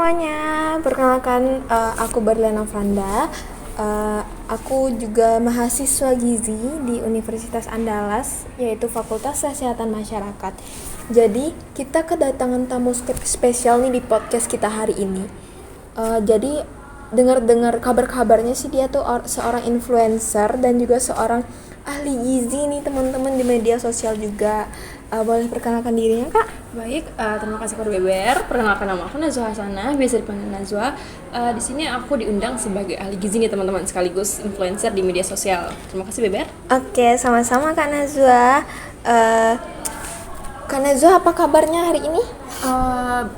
semuanya, perkenalkan aku Berliana Fanda. Aku juga mahasiswa gizi di Universitas Andalas, yaitu Fakultas Kesehatan Masyarakat. Jadi kita kedatangan tamu spesial nih di podcast kita hari ini. Jadi dengar-dengar kabar-kabarnya sih dia tuh seorang influencer dan juga seorang ahli gizi nih teman-teman di media sosial juga. Boleh perkenalkan dirinya, Kak? Baik, terima kasih kepada Beber. Perkenalkan, nama aku Najwa Hasanah, biasa dipanggil Najwa. Di sini aku diundang sebagai ahli gizi nih teman-teman, sekaligus influencer di media sosial. Terima kasih Beber. Oke, sama-sama Kak Najwa. Kak Najwa, apa kabarnya hari ini?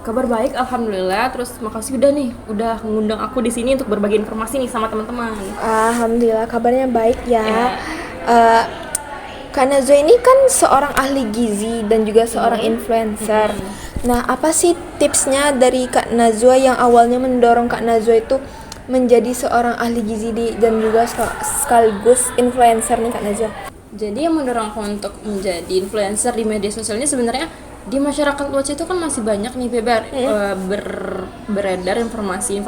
Kabar baik, alhamdulillah. Terus makasih udah mengundang aku di sini untuk berbagi informasi nih sama teman-teman. Alhamdulillah, kabarnya baik ya. Kak Najwa ini kan seorang ahli gizi dan juga seorang influencer. Nah, apa sih tipsnya dari Kak Najwa yang awalnya mendorong Kak Najwa itu menjadi seorang ahli gizi dan juga sekaligus influencer nih Kak Najwa? Jadi yang mendorong aku untuk menjadi influencer di media sosial ini sebenarnya di masyarakat luas itu kan masih banyak nih Beber beredar informasi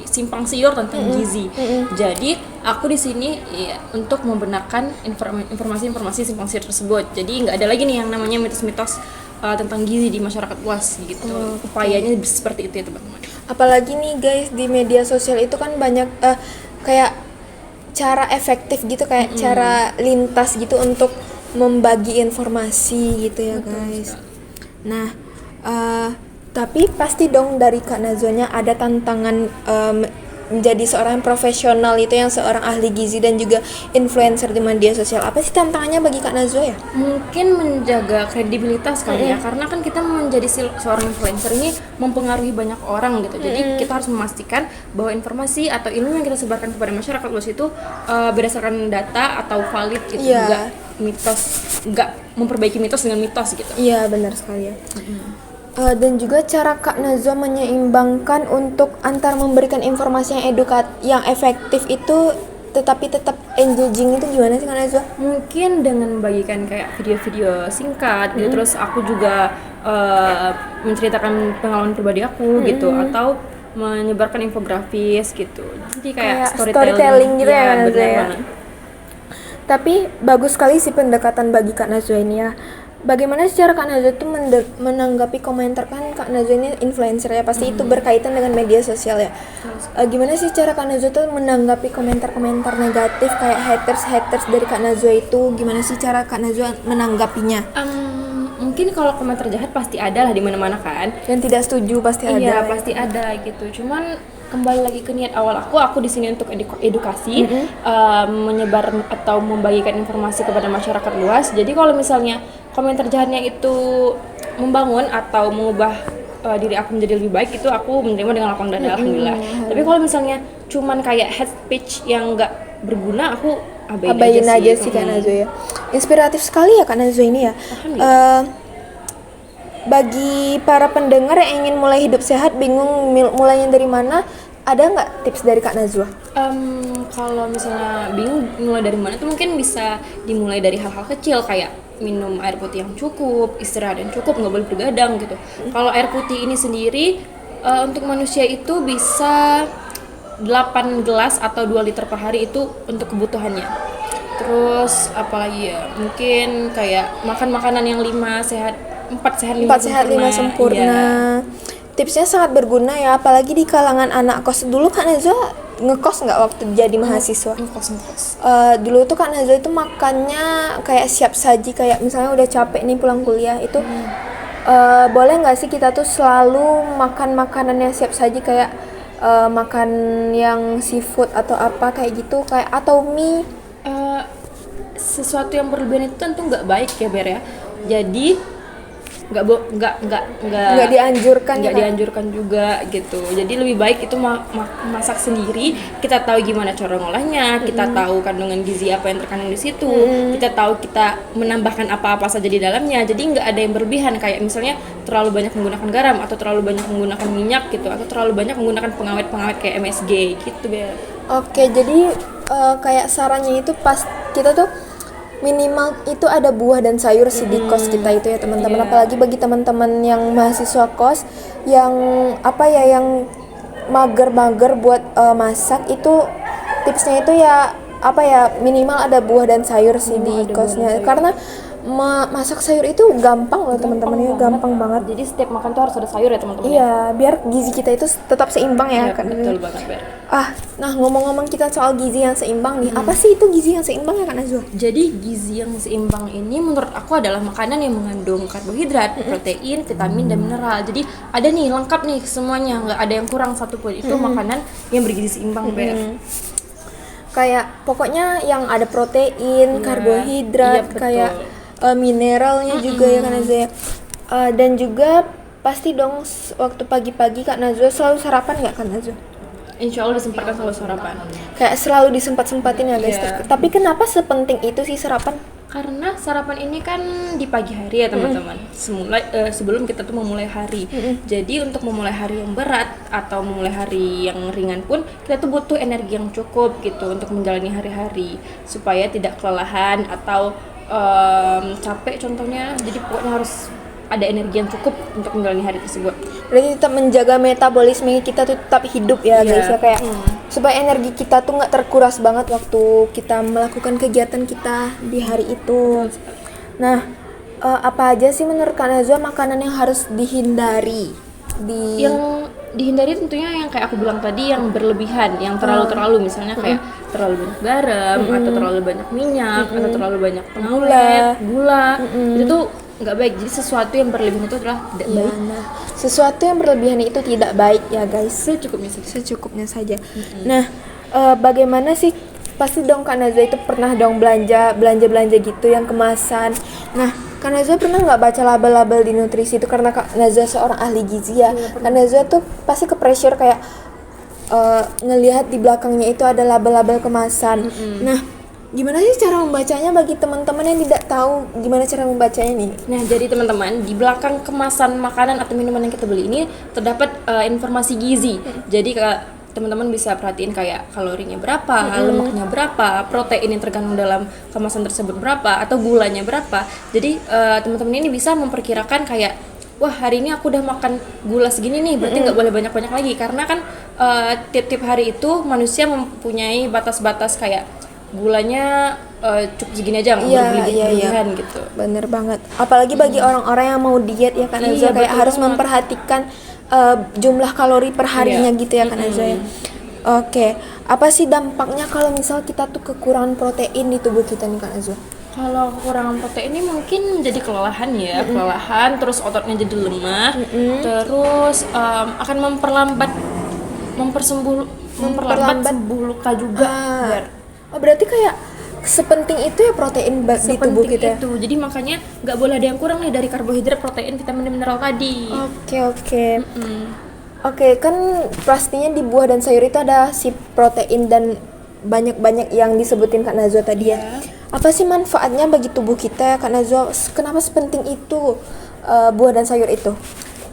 simpang siur tentang gizi. Jadi aku di sini ya, untuk membenarkan informasi simpang siur tersebut. Jadi nggak ada lagi nih yang namanya mitos-mitos tentang gizi di masyarakat luas gitu. Upayanya seperti itu ya teman-teman. Apalagi nih guys, di media sosial itu kan banyak kayak cara efektif gitu, kayak cara lintas gitu untuk membagi informasi gitu ya. Betul, guys. Nah, tapi pasti dong dari Kak Najwanya ada tantangan menjadi seorang profesional itu yang seorang ahli gizi dan juga influencer di media sosial. Apa sih tantangannya bagi Kak Najwa ya? Mungkin menjaga kredibilitas kali ya, karena kan kita menjadi seorang influencer ini mempengaruhi banyak orang gitu. Jadi kita harus memastikan bahwa informasi atau ilmu yang kita sebarkan kepada masyarakat luas itu berdasarkan data atau valid gitu, nggak memperbaiki mitos dengan mitos gitu. Iya, benar sekali ya. Dan juga cara Kak Najwa menyeimbangkan untuk antar memberikan informasi yang efektif itu tetapi tetap engaging itu gimana sih Kak Najwa? Mungkin dengan membagikan kayak video-video singkat gitu, terus aku juga menceritakan pengalaman pribadi aku gitu, atau menyebarkan infografis gitu. Jadi kayak storytelling gitu ya Kak Najwa ya. Banget. Tapi bagus sekali sih pendekatan bagi Kak Najwa ini ya. Bagaimana secara Kak Najwa itu menanggapi komentar, kan Kak Najwa ini influencer ya, pasti itu berkaitan dengan media sosial ya. Gimana sih cara Kak Najwa itu menanggapi komentar-komentar negatif kayak haters dari Kak Najwa itu? Gimana sih cara Kak Najwa menanggapinya? Mungkin kalau komentar jahat pasti ada lah di mana-mana kan. Dan tidak setuju pasti ada. Iya, pasti ada gitu. Cuman kembali lagi ke niat awal aku di sini untuk edukasi, menyebar atau membagikan informasi kepada masyarakat luas. Jadi kalau misalnya komentar jahatnya itu membangun atau mengubah diri aku menjadi lebih baik, itu aku menerima dengan lapang dada, alhamdulillah. Tapi kalau misalnya cuman kayak hate speech yang nggak berguna, aku abain aja sih Kak Najwa ya. Inspiratif sekali ya Kak Najwa ini ya. Bagi para pendengar yang ingin mulai hidup sehat, bingung mulainya dari mana, ada nggak tips dari Kak Najwa? Kalau misalnya bingung mulai dari mana, itu mungkin bisa dimulai dari hal-hal kecil kayak minum air putih yang cukup, istirahat yang cukup, nggak boleh begadang gitu. Kalau air putih ini sendiri untuk manusia itu bisa 8 gelas atau 2 liter per hari itu untuk kebutuhannya. Terus apalagi ya, mungkin kayak makan makanan yang 4 sehat 5 sempurna. Ya. Tipsnya sangat berguna ya, apalagi di kalangan anak kos. Dulu Kak Najwa ngekos nggak waktu jadi mahasiswa? Ngekos. Dulu tuh Kak Najwa itu makannya kayak siap saji, kayak misalnya udah capek nih pulang kuliah itu boleh nggak sih kita tuh selalu makan makanan yang siap saji, kayak makan yang seafood atau apa kayak gitu, kayak atau mie? Sesuatu yang berlebihan itu tentu nggak baik ya Ber ya. Jadi nggak dianjurkan juga gitu. Jadi lebih baik itu masak sendiri. Kita tahu gimana cara ngolahnya, kita tahu kandungan gizi apa yang terkandung di situ, kita tahu kita menambahkan apa-apa saja di dalamnya. Jadi nggak ada yang berlebihan, kayak misalnya terlalu banyak menggunakan garam atau terlalu banyak menggunakan minyak gitu, atau terlalu banyak menggunakan pengawet kayak MSG gitu ya. Oke, jadi kayak sarannya itu pas kita tuh minimal itu ada buah dan sayur sih di kos kita itu ya teman-teman. Apalagi bagi teman-teman yang mahasiswa kos yang mager-mager buat masak itu tipsnya itu ya apa ya, minimal ada buah dan sayur sih di kosnya, karena masak sayur itu gampang loh teman-teman, ya gampang banget. Jadi setiap makan tuh harus ada sayur ya teman-teman. Iya, biar gizi kita itu tetap seimbang ya, Iya, kan. betul banget, Ber. Nah ngomong-ngomong kita soal gizi yang seimbang nih, apa sih itu gizi yang seimbang ya Kak Najwa? Jadi gizi yang seimbang ini menurut aku adalah makanan yang mengandung karbohidrat, protein, vitamin, dan mineral. Jadi ada nih lengkap nih semuanya, nggak ada yang kurang satupun. Itu makanan yang bergizi seimbang, Ber. Kayak pokoknya yang ada protein, karbohidrat, iya, betul. kayak mineralnya juga ya Kak Najwa ya. Dan juga pasti dong waktu pagi-pagi Kak Najwa selalu sarapan nggak Kak Najwa? Insya Allah disempatkan selalu sarapan. Kayak selalu disempat-sempatin ya guys. Iya. Tapi kenapa sepenting itu sih sarapan? Karena sarapan ini kan di pagi hari ya teman-teman. Sebelum kita tuh memulai hari. Jadi untuk memulai hari yang berat atau memulai hari yang ringan pun kita tuh butuh energi yang cukup gitu untuk menjalani hari-hari supaya tidak kelelahan atau capek contohnya. Jadi pokoknya harus ada energi yang cukup untuk menjalani hari tersebut. Berarti tetap menjaga metabolisme kita tuh tetap hidup ya guys ya, kayak supaya energi kita tuh nggak terkuras banget waktu kita melakukan kegiatan kita di hari itu. Nah, apa aja sih menurut Kak Najwa makanan yang harus dihindari di Yang dihindari tentunya yang kayak aku bilang tadi, yang berlebihan, yang terlalu misalnya kayak terlalu banyak garam atau terlalu banyak minyak atau terlalu banyak pengawet, gula. Itu tuh nggak baik. Jadi sesuatu yang berlebihan itu adalah tidak baik. Nah, sesuatu yang berlebihan itu tidak baik ya guys. Secukupnya saja. Nah, bagaimana sih, pasti dong Kak Najwa itu pernah dong belanja gitu yang kemasan. Nah, Kak Najwa pernah nggak baca label-label di nutrisi itu, karena Kak Najwa seorang ahli gizi ya. Kak Najwa tuh pasti ke pressure kayak ngelihat di belakangnya itu ada label-label kemasan. Nah, gimana sih cara membacanya bagi teman-teman yang tidak tahu gimana cara membacanya nih? Nah, jadi teman-teman, di belakang kemasan makanan atau minuman yang kita beli ini terdapat informasi gizi. Jadi teman-teman bisa perhatiin kayak kalorinya berapa, lemaknya berapa, protein yang terkandung dalam kemasan tersebut berapa, atau gulanya berapa. Jadi teman-teman ini bisa memperkirakan kayak, wah hari ini aku udah makan gula segini nih, berarti nggak boleh banyak-banyak lagi. Karena kan tiap-tiap hari itu manusia mempunyai batas-batas kayak gulanya cukup segini aja, nggak boleh berlebihan gitu. Bener banget. Apalagi bagi orang-orang yang mau diet ya Kak Najwa, kayak harus memperhatikan jumlah kalori per harinya gitu ya Kak Najwa ya. Oke, apa sih dampaknya kalau misal kita tuh kekurangan protein di tubuh kita nih Kak Najwa? Kalau kekurangan protein ini mungkin jadi kelelahan ya, kelelahan, terus ototnya jadi lemah, terus akan memperlambat sembuh luka juga. Oh, berarti kayak sepenting itu ya protein di tubuh kita. Itu. Jadi makanya nggak boleh ada yang kurang nih dari karbohidrat, protein, vitamin, dan mineral tadi. Oke, kan pastinya di buah dan sayur itu ada si protein dan banyak-banyak yang disebutin Kak Najwa tadi ya. Apa sih manfaatnya bagi tubuh kita ya Kak Najwa? Kenapa sepenting itu buah dan sayur itu?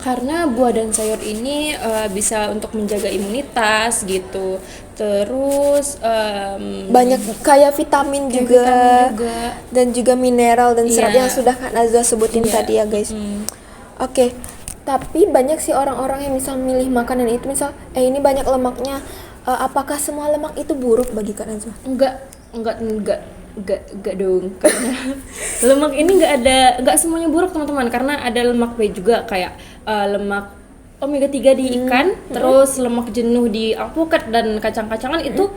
Karena buah dan sayur ini bisa untuk menjaga imunitas gitu. Terus banyak kayak vitamin juga dan juga mineral dan serat yang sudah Kak Najwa sebutin tadi ya guys. Oke. Tapi banyak sih orang-orang yang misal milih makanan itu misal ini banyak lemaknya. Apakah semua lemak itu buruk bagi Kak Najwa? Enggak dong. Karena lemak ini enggak semuanya buruk teman-teman, karena ada lemak baik juga kayak lemak omega 3 di ikan, terus lemak jenuh di alpukat dan kacang-kacangan itu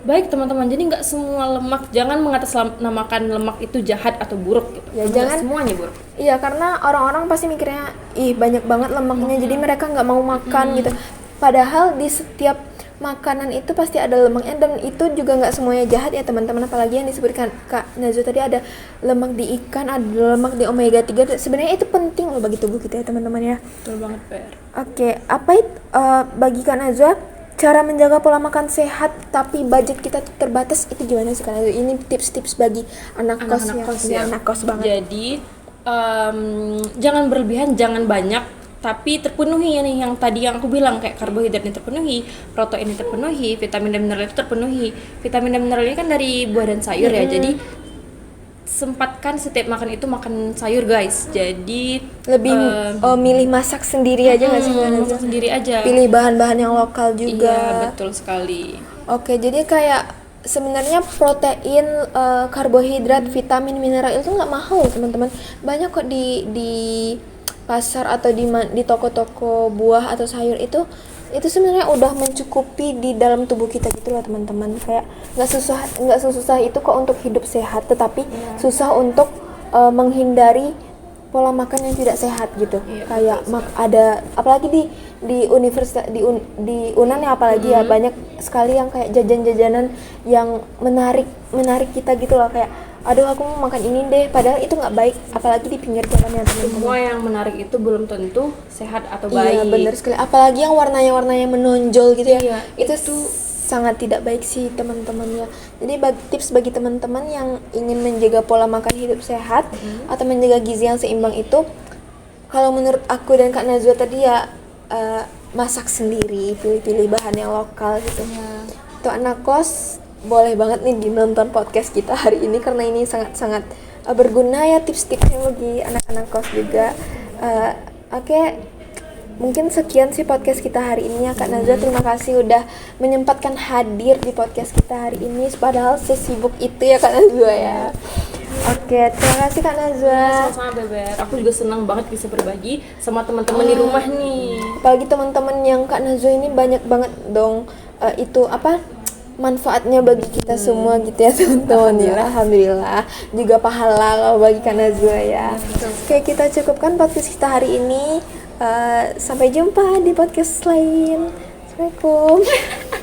baik teman-teman. Jadi enggak semua lemak, jangan mengatasnamakan lemak itu jahat atau buruk gitu. Ya, jangan semuanya buruk. Iya, karena orang-orang pasti mikirnya banyak banget lemaknya, jadi mereka nggak mau makan gitu. Padahal di setiap makanan itu pasti ada lemaknya, dan itu juga nggak semuanya jahat ya teman-teman. Apalagi yang disebutkan Kak Najwa tadi, ada lemak di ikan, ada lemak di omega 3. Sebenarnya itu penting loh bagi tubuh kita ya teman-teman ya. Betul banget, Per. Oke, apa itu bagi Kak Najwa cara menjaga pola makan sehat tapi budget kita tuh terbatas, itu gimana sih Kak Najwa? Ini tips-tips bagi anak kos ya. Anak kos banget. Jadi jangan berlebihan, jangan banyak, tapi terpenuhi ya nih yang tadi yang aku bilang, kayak karbohidratnya terpenuhi, proteinnya terpenuhi, vitamin dan mineral itu terpenuhi. Vitamin dan mineral ini kan dari buah dan sayur ya, jadi sempatkan setiap makan itu makan sayur guys. Jadi Lebih milih masak sendiri aja nggak sih Kak Nazwa? masak sendiri aja. Pilih bahan-bahan yang lokal Iya, juga. betul sekali. Oke, jadi kayak sebenarnya protein, karbohidrat, vitamin, mineral itu nggak mahal teman-teman. Banyak kok di pasar atau di toko-toko buah atau sayur itu sebenarnya udah mencukupi di dalam tubuh kita gitu loh teman-teman. Kayak nggak susah itu kok untuk hidup sehat, tetapi susah untuk menghindari pola makan yang tidak sehat gitu. Iya, Kayak ada apalagi di universitas di Unan ya, apalagi ya banyak sekali yang kayak jajan-jajanan yang menarik kita gitu loh, kayak aduh aku mau makan ini deh, padahal itu nggak baik, apalagi di pinggir jalan ya teman-teman. Semua yang menarik itu belum tentu sehat atau Iya baik. bener sekali, apalagi yang warnanya menonjol gitu ya. Iya, itu sangat tidak baik sih teman-teman ya. Jadi tips bagi teman-teman yang ingin menjaga pola makan hidup sehat atau menjaga gizi yang seimbang itu, kalau menurut aku dan Kak Nazwa tadi ya, masak sendiri, pilih-pilih bahan yang lokal gitu. Untuk anak kos boleh banget nih nonton podcast kita hari ini, karena ini sangat-sangat berguna ya tips-tipsnya bagi anak-anak kos juga. Oke, mungkin sekian sih podcast kita hari ini ya Kak Nazwa. Terima kasih udah menyempatkan hadir di podcast kita hari ini, padahal sesibuk itu ya Kak Nazwa ya. Oke, terima kasih Kak Nazwa. Sama-sama Beber. Aku juga senang banget bisa berbagi sama teman-teman di rumah nih. Apalagi teman-teman yang Kak Nazwa ini banyak banget dong itu manfaatnya bagi kita semua gitu ya teman-teman ya. Alhamdulillah, juga pahala kalau bagi Kak Nazwa ya. Oke, kita cukupkan podcast kita hari ini. Sampai jumpa di podcast lain. Assalamualaikum.